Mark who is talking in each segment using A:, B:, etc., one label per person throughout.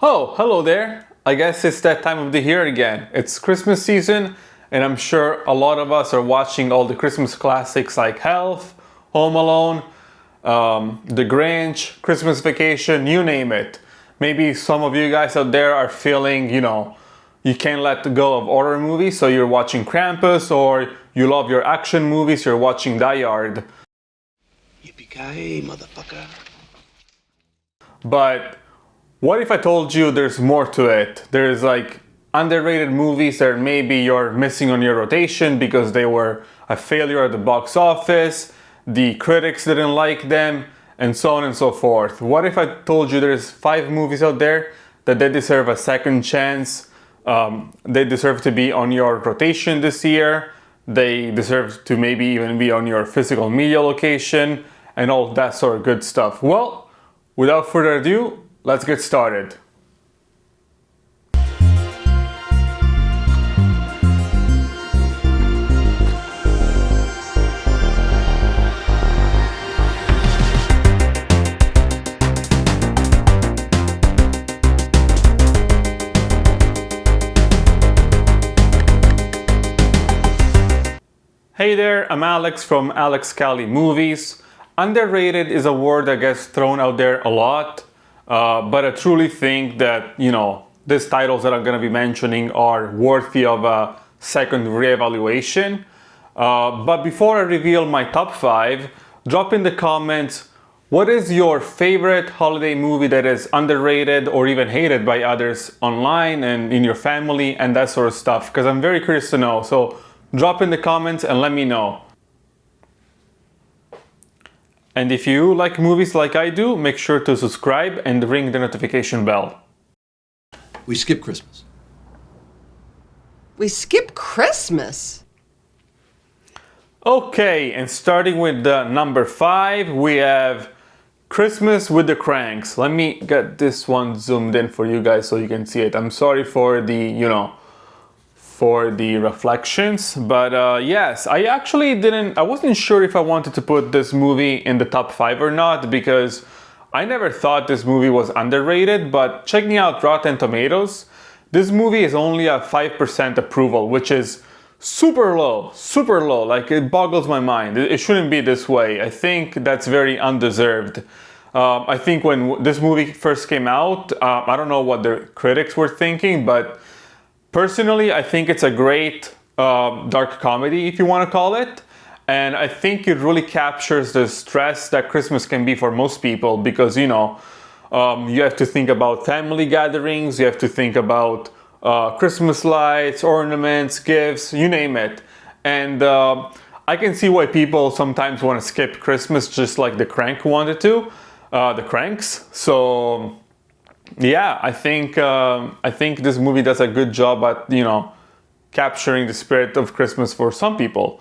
A: Oh, hello there. I guess it's that time of the year again. It's Christmas season, and I'm sure a lot of us are watching all the Christmas classics like Elf, Home Alone, The Grinch, Christmas Vacation, you name it. Maybe some of you guys out there are feeling, you can't let go of horror movies, so you're watching Krampus, or you love your action movies, you're watching Die Hard.
B: Yippee-ki-yay, motherfucker.
A: But what if I told you there's more to it? There's like underrated movies that maybe you're missing on your rotation because they were a failure at the box office, the critics didn't like them, and so on and so forth. What if I told you there's 5 movies out there that they deserve a second chance? They deserve to be on your rotation this year. They deserve to maybe even be on your physical media location and all that sort of good stuff. Well, without further ado, let's get started. Hey there, I'm Alex from AlexCaliMovies. Underrated is a word that gets thrown out there a lot, but I truly think that, these titles that I'm going to be mentioning are worthy of a second reevaluation. But before I reveal my top 5, drop in the comments, what is your favorite holiday movie that is underrated or even hated by others online and in your family and that sort of stuff, because I'm very curious to know. So drop in the comments and let me know. And if you like movies like I do, make sure to subscribe and ring the notification bell.
B: We skip Christmas.
C: We skip Christmas?
A: Okay, and starting with the number 5, we have Christmas with the Kranks. Let me get this one zoomed in for you guys so you can see it. I'm sorry for the, for the reflections, but yes, I wasn't sure if I wanted to put this movie in the top 5 or not, because I never thought this movie was underrated, but checking out Rotten Tomatoes, this movie is only a 5% approval, which is super low, like it boggles my mind. It shouldn't be this way. I think that's very undeserved. I think when this movie first came out, I don't know what the critics were thinking, but personally, I think it's a great dark comedy, if you want to call it. And I think it really captures the stress that Christmas can be for most people because, you have to think about family gatherings, you have to think about Christmas lights, ornaments, gifts, you name it. And I can see why people sometimes want to skip Christmas just like the Crank wanted to, the Kranks. So yeah, I think this movie does a good job at, capturing the spirit of Christmas for some people.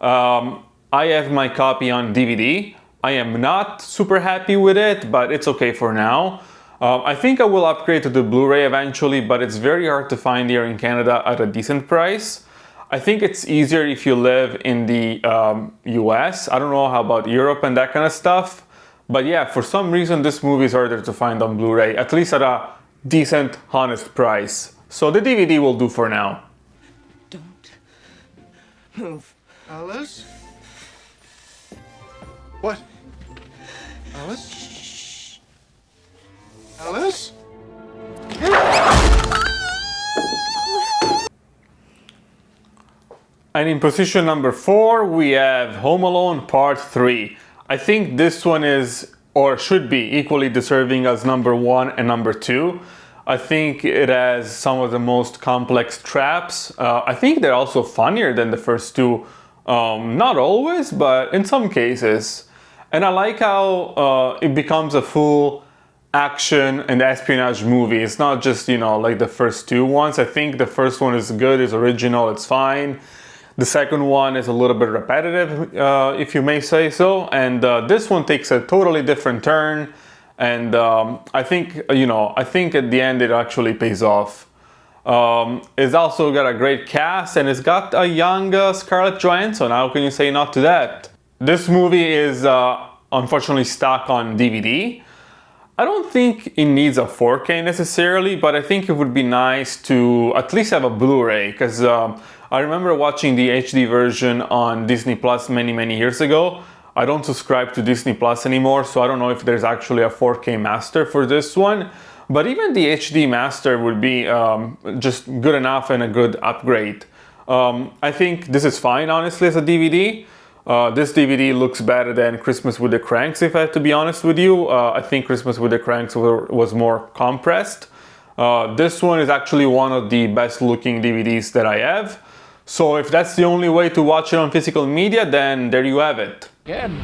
A: I have my copy on DVD. I am not super happy with it, but it's okay for now. I think I will upgrade to the Blu-ray eventually, but it's very hard to find here in Canada at a decent price. I think it's easier if you live in the US. I don't know how about Europe and that kind of stuff. But yeah, for some reason this movie is harder to find on Blu-ray, at least at a decent, honest price. So the DVD will do for now.
C: Don't move.
D: Alice? What? Alice? Shh. Alice?
A: And in position number 4, we have Home Alone Part 3. I think this one is, or should be, equally deserving as number 1 and number 2. I think it has some of the most complex traps. I think they're also funnier than the first 2. Not always, but in some cases. And I like how it becomes a full action and espionage movie. It's not just, like the first 2 ones. I think the first one is good, it's original, it's fine. The second one is a little bit repetitive, if you may say so. And this one takes a totally different turn. And I think at the end it actually pays off. It's also got a great cast and it's got a young Scarlett Johansson. How can you say not to that? This movie is unfortunately stuck on DVD. I don't think it needs a 4K necessarily, but I think it would be nice to at least have a Blu-ray, because I remember watching the HD version on Disney Plus many years ago. I don't subscribe to Disney Plus anymore, so I don't know if there's actually a 4K master for this one. But even the HD master would be just good enough and a good upgrade. I think this is fine, honestly, as a DVD. This DVD looks better than Christmas with the Kranks, if I have to be honest with you. I think Christmas with the Kranks was more compressed. This one is actually one of the best looking DVDs that I have. So if that's the only way to watch it on physical media, then there you have it.
E: Again.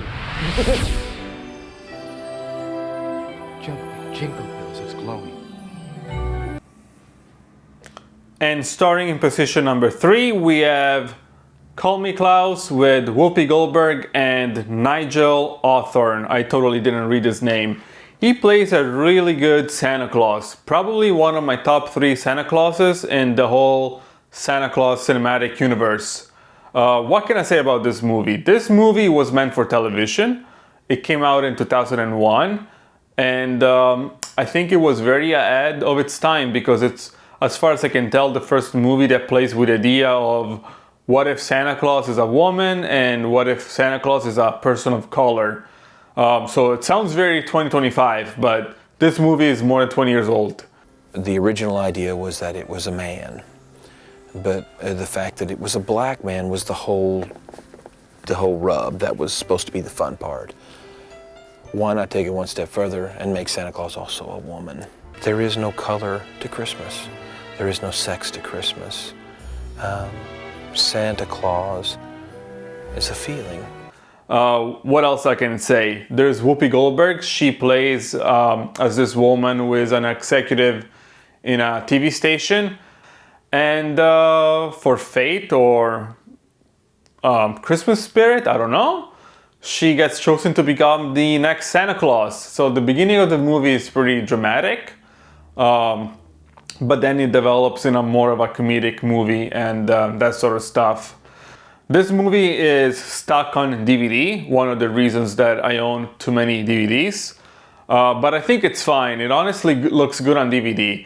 E: Jingle bells is glowing.
A: And starting in position number 3, we have Call Me Claus with Whoopi Goldberg and Nigel Hawthorne. I totally didn't read his name. He plays a really good Santa Claus. Probably one of my top 3 Santa Clauses in the whole Santa Claus cinematic universe. What can I say about this movie? This movie was meant for television. It came out in 2001. And I think it was very ahead of its time, because it's, as far as I can tell, the first movie that plays with the idea of what if Santa Claus is a woman and what if Santa Claus is a person of color. So it sounds very 2025, but this movie is more than 20 years old.
F: The original idea was that it was a man, but the fact that it was a black man was the whole rub. That was supposed to be the fun part. Why not take it one step further and make Santa Claus also a woman? There is no color to Christmas. There is no sex to Christmas. Santa Claus is a feeling.
A: What else I can say? There's Whoopi Goldberg. She plays as this woman who is an executive in a TV station. And for fate or Christmas spirit, I don't know, she gets chosen to become the next Santa Claus. So the beginning of the movie is pretty dramatic. But then it develops in a more of a comedic movie and that sort of stuff. This movie is stuck on DVD, one of the reasons that I own too many DVDs. But I think it's fine. It honestly looks good on DVD.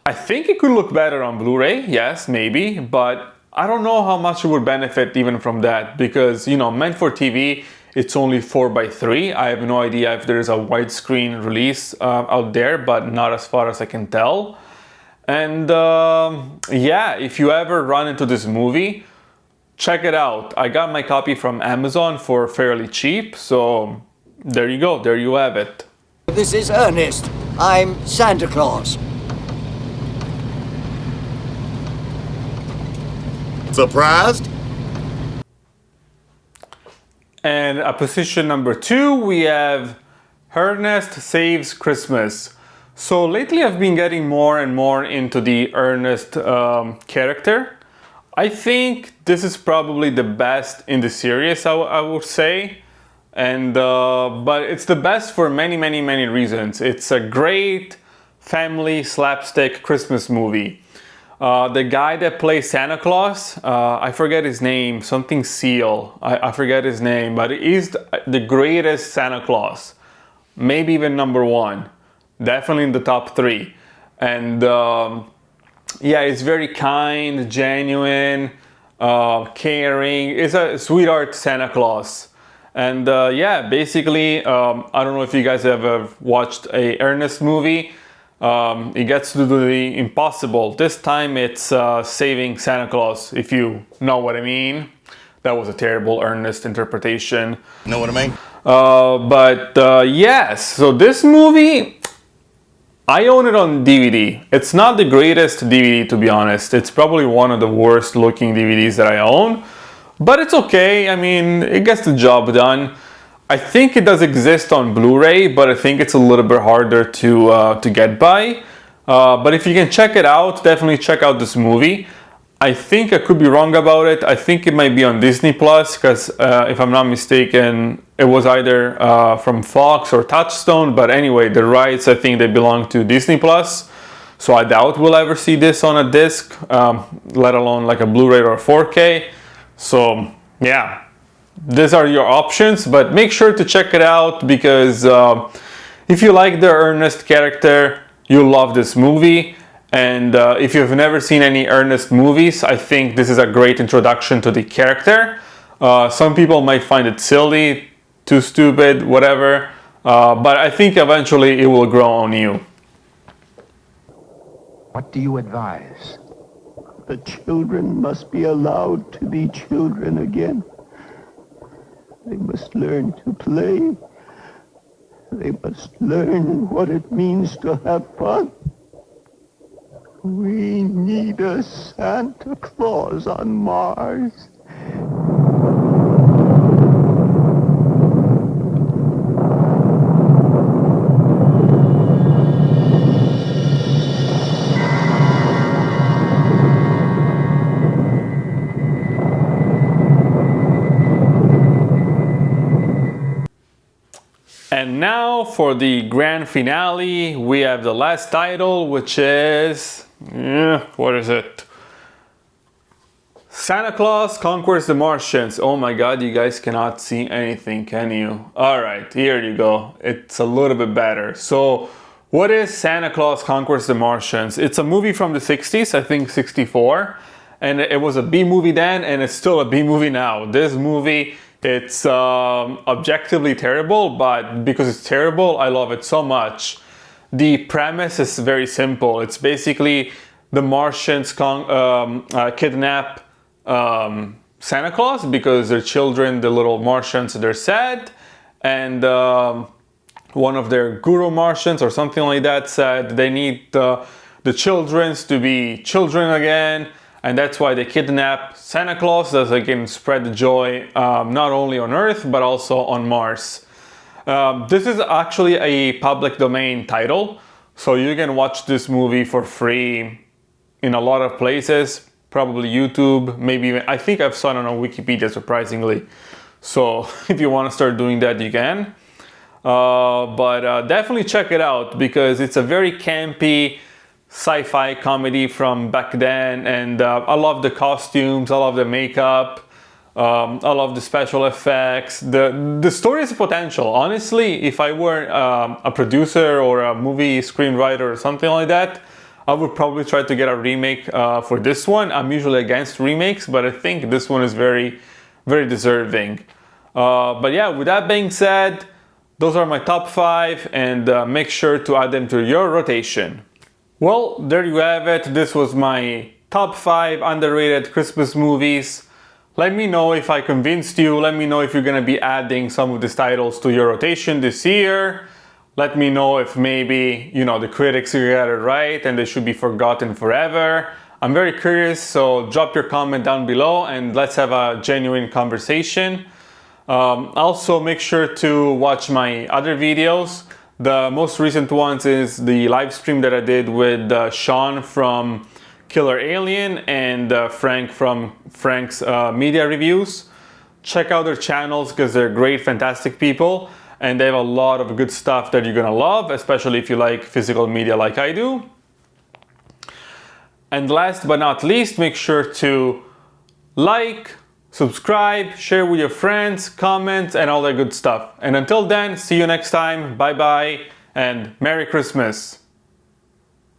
A: I think it could look better on Blu-ray, yes, maybe, but I don't know how much it would benefit even from that, because, you know, meant for TV, it's only 4:3. I have no idea if there's a widescreen release out there, but not as far as I can tell. And yeah, if you ever run into this movie, check it out. I got my copy from Amazon for fairly cheap, so there you go, there you have it.
G: This is Ernest. I'm Santa Claus.
D: Surprised?
A: And at position number 2, we have Ernest Saves Christmas. So lately I've been getting more and more into the Ernest character. I think this is probably the best in the series, I would say. And but it's the best for many reasons. It's a great family slapstick Christmas movie. The guy that plays Santa Claus, I forget his name, something Seal. I forget his name, but he's the greatest Santa Claus. Maybe even number 1. Definitely in the top 3. And yeah, he's very kind, genuine, caring. He's a sweetheart Santa Claus. And yeah, basically, I don't know if you guys have ever watched a Ernest movie. He gets to do the impossible. This time it's saving Santa Claus, if you know what I mean. That was a terrible Ernest interpretation.
D: Know what I mean?
A: But yes, so this movie, I own it on DVD. It's not the greatest DVD, to be honest. It's probably one of the worst looking DVDs that I own. But it's okay. I mean, it gets the job done. I think it does exist on Blu-ray, but I think it's a little bit harder to get by. But if you can check it out, definitely check out this movie. I think I could be wrong about it. I think it might be on Disney Plus, because if I'm not mistaken, it was either from Fox or Touchstone. But anyway, the rights, I think they belong to Disney Plus. So I doubt we'll ever see this on a disc, let alone like a Blu-ray or 4K. So yeah, these are your options, but make sure to check it out, because If you like the Ernest character, you'll love this movie. And if you've never seen any Ernest movies, I think this is a great introduction to the character. Some people might find it silly, too stupid, whatever. But I think eventually it will grow on you.
E: What do you advise?
H: The children must be allowed to be children again. They must learn to play. They must learn what it means to have fun. We need a Santa Claus on Mars.
A: And now for the grand finale, we have the last title, which is, what is it? Santa Claus Conquers the Martians. Oh my god, you guys cannot see anything, can you? Alright, here you go. It's a little bit better. So, what is Santa Claus Conquers the Martians? It's a movie from the 60s, I think 64. And it was a B movie then, and it's still a B movie now. This movie, it's objectively terrible, but because it's terrible, I love it so much. The premise is very simple. It's basically the Martians kidnap Santa Claus because their children, the little Martians, they're sad. And one of their guru Martians or something like that said they need the children to be children again. And that's why they kidnap Santa Claus, so they can spread the joy not only on Earth, but also on Mars. This is actually a public domain title, so you can watch this movie for free in a lot of places, probably YouTube, maybe even, I think I've saw it on Wikipedia, surprisingly. So if you want to start doing that, you can. But definitely check it out, because it's a very campy sci-fi comedy from back then, and I love the costumes, I love the makeup, I love the special effects. The story has potential. Honestly, if I were a producer or a movie screenwriter or something like that, I would probably try to get a remake for this one. I'm usually against remakes, but I think this one is very, very deserving. But yeah, with that being said, those are my top 5, and make sure to add them to your rotation. Well, there you have it. This was my top 5 underrated Christmas movies. Let me know if I convinced you. Let me know if you're gonna be adding some of these titles to your rotation this year. Let me know if maybe, you know, the critics got it right and they should be forgotten forever. I'm very curious, so drop your comment down below and let's have a genuine conversation. Also, make sure to watch my other videos. The most recent ones is the live stream that I did with Sean from Killer Alien and Frank from Frank's Media Reviews. Check out their channels because they're great, fantastic people, and they have a lot of good stuff that you're gonna love, especially if you like physical media like I do. And last but not least, make sure to like, subscribe, share with your friends, comment, and all that good stuff. And until then, see you next time. Bye bye, and Merry Christmas.